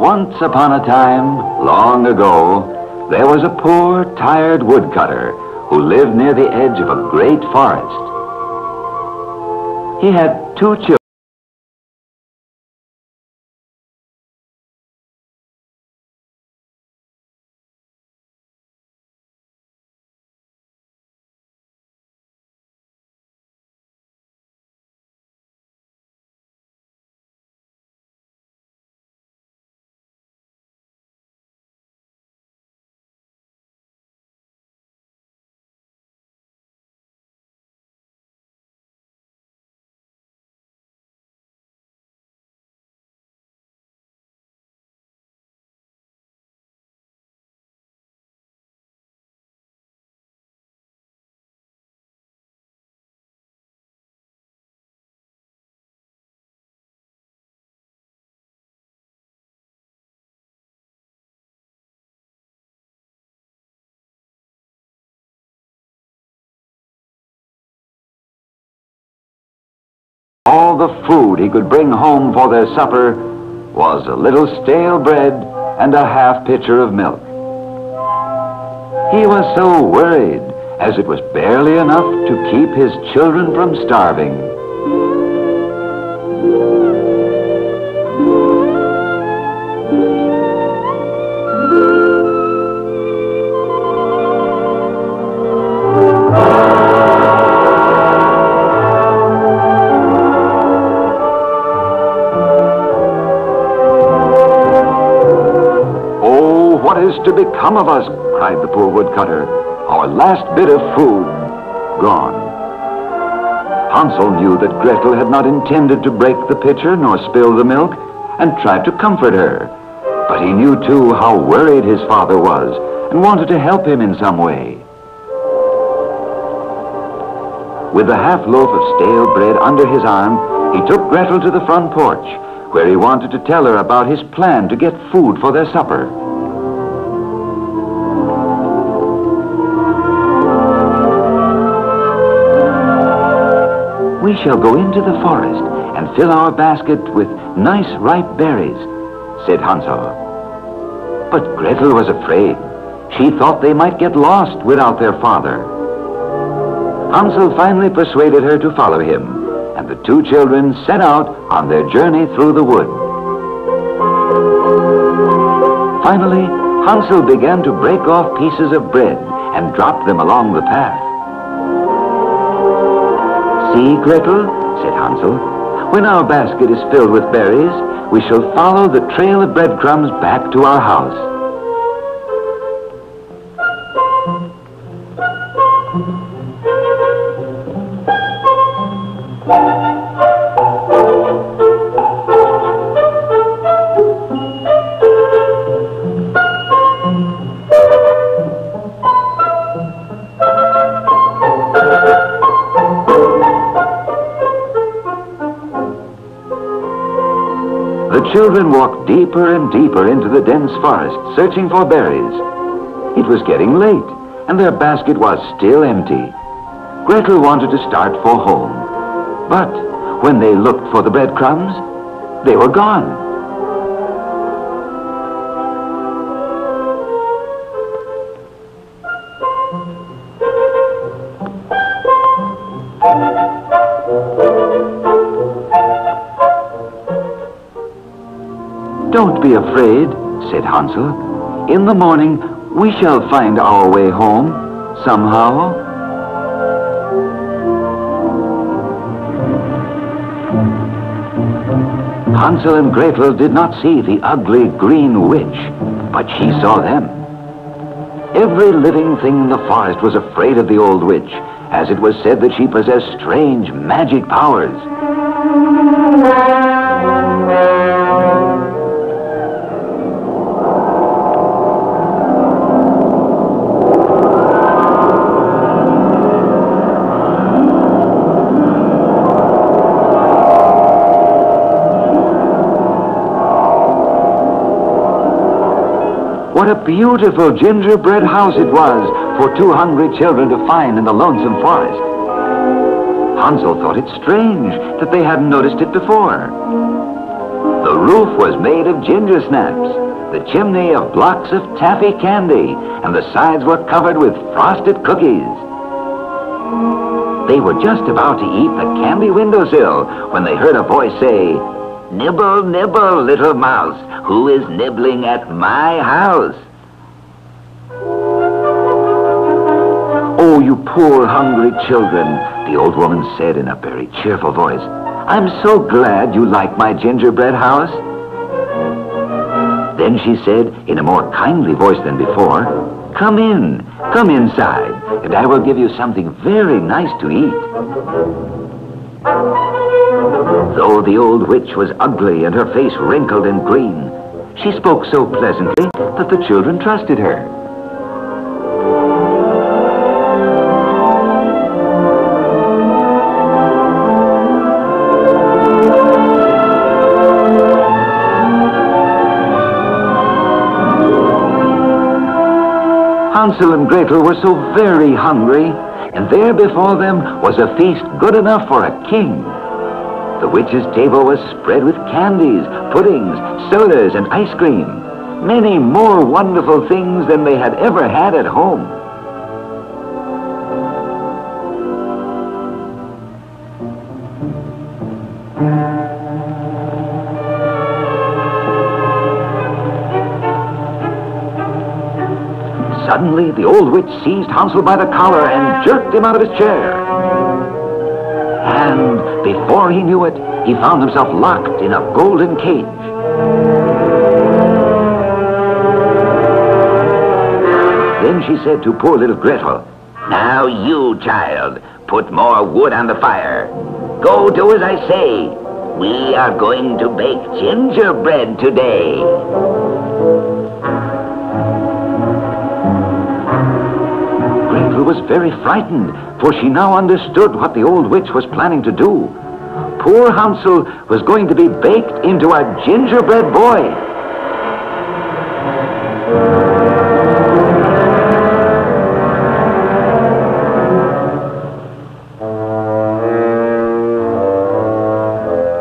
Once upon a time, long ago, there was a poor, tired woodcutter who lived near the edge of a great forest. He had 2 children. All the food he could bring home for their supper was a little stale bread and a half pitcher of milk. He was so worried, as it was barely enough to keep his children from starving. What is to become of us? Cried the poor woodcutter. Our last bit of food gone. Hansel knew that Gretel had not intended to break the pitcher nor spill the milk, and tried to comfort her. But he knew too how worried his father was and wanted to help him in some way. With the half loaf of stale bread under his arm, he took Gretel to the front porch, where he wanted to tell her about his plan to get food for their supper. We shall go into the forest and fill our basket with nice ripe berries, said Hansel. But Gretel was afraid. She thought they might get lost without their father. Hansel finally persuaded her to follow him, and the 2 children set out on their journey through the wood. Finally, Hansel began to break off pieces of bread and drop them along the path. See, Gretel, said Hansel, when our basket is filled with berries, we shall follow the trail of breadcrumbs back to our house. The children walked deeper and deeper into the dense forest, searching for berries. It was getting late, and their basket was still empty. Gretel wanted to start for home, but when they looked for the breadcrumbs, they were gone. Don't be afraid, said Hansel. In the morning, we shall find our way home, somehow. Hansel and Gretel did not see the ugly green witch, but she saw them. Every living thing in the forest was afraid of the old witch, as it was said that she possessed strange magic powers. What a beautiful gingerbread house it was for 2 hungry children to find in the lonesome forest. Hansel thought it strange that they hadn't noticed it before. The roof was made of ginger snaps, the chimney of blocks of taffy candy, and the sides were covered with frosted cookies. They were just about to eat the candy windowsill when they heard a voice say, "Nibble, nibble, little mouse, who is nibbling at my house?" "Oh, you poor hungry children," the old woman said in a very cheerful voice. "I'm so glad you like my gingerbread house." Then she said in a more kindly voice than before, come inside, and I will give you something very nice to eat." Though the old witch was ugly and her face wrinkled and green, she spoke so pleasantly that the children trusted her. Hansel and Gretel were so very hungry, and there before them was a feast good enough for a king. The witch's table was spread with candies, puddings, sodas, and ice cream. Many more wonderful things than they had ever had at home. Suddenly, the old witch seized Hansel by the collar and jerked him out of his chair. And before he knew it, he found himself locked in a golden cage. Then she said to poor little Gretel, "Now you, child, put more wood on the fire. Go do as I say. We are going to bake gingerbread today." Gretel was very frightened, for she now understood what the old witch was planning to do. Poor Hansel was going to be baked into a gingerbread boy.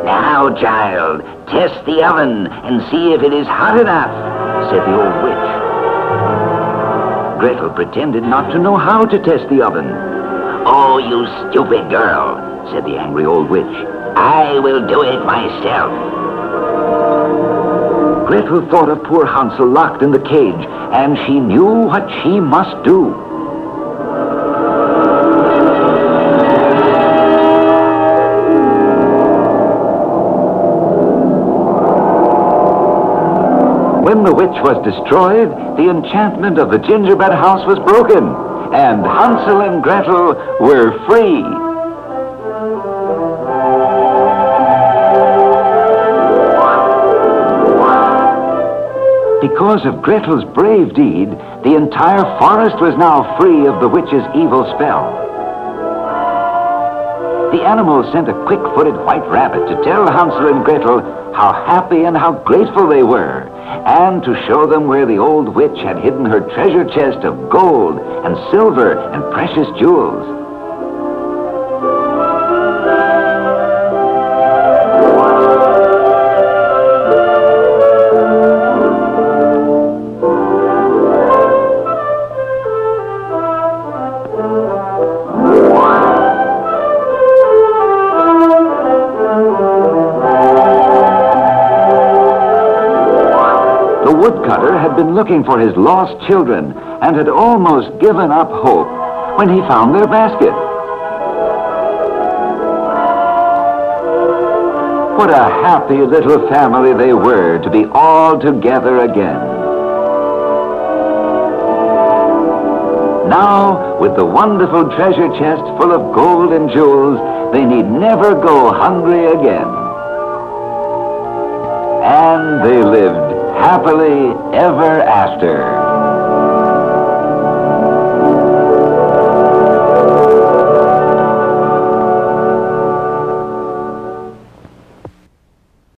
"Now, child, test the oven and see if it is hot enough," said the old witch. Gretel pretended not to know how to test the oven. "Oh, you stupid girl," said the angry old witch. "I will do it myself." Gretel thought of poor Hansel locked in the cage, and she knew what she must do. When the witch was destroyed, the enchantment of the gingerbread house was broken, and Hansel and Gretel were free. Because of Gretel's brave deed, the entire forest was now free of the witch's evil spell. The animals sent a quick-footed white rabbit to tell Hansel and Gretel how happy and how grateful they were, and to show them where the old witch had hidden her treasure chest of gold and silver and precious jewels. The woodcutter had been looking for his lost children and had almost given up hope when he found their basket. What a happy little family they were to be all together again. Now, with the wonderful treasure chest full of gold and jewels, they need never go hungry again. And they lived happily ever after.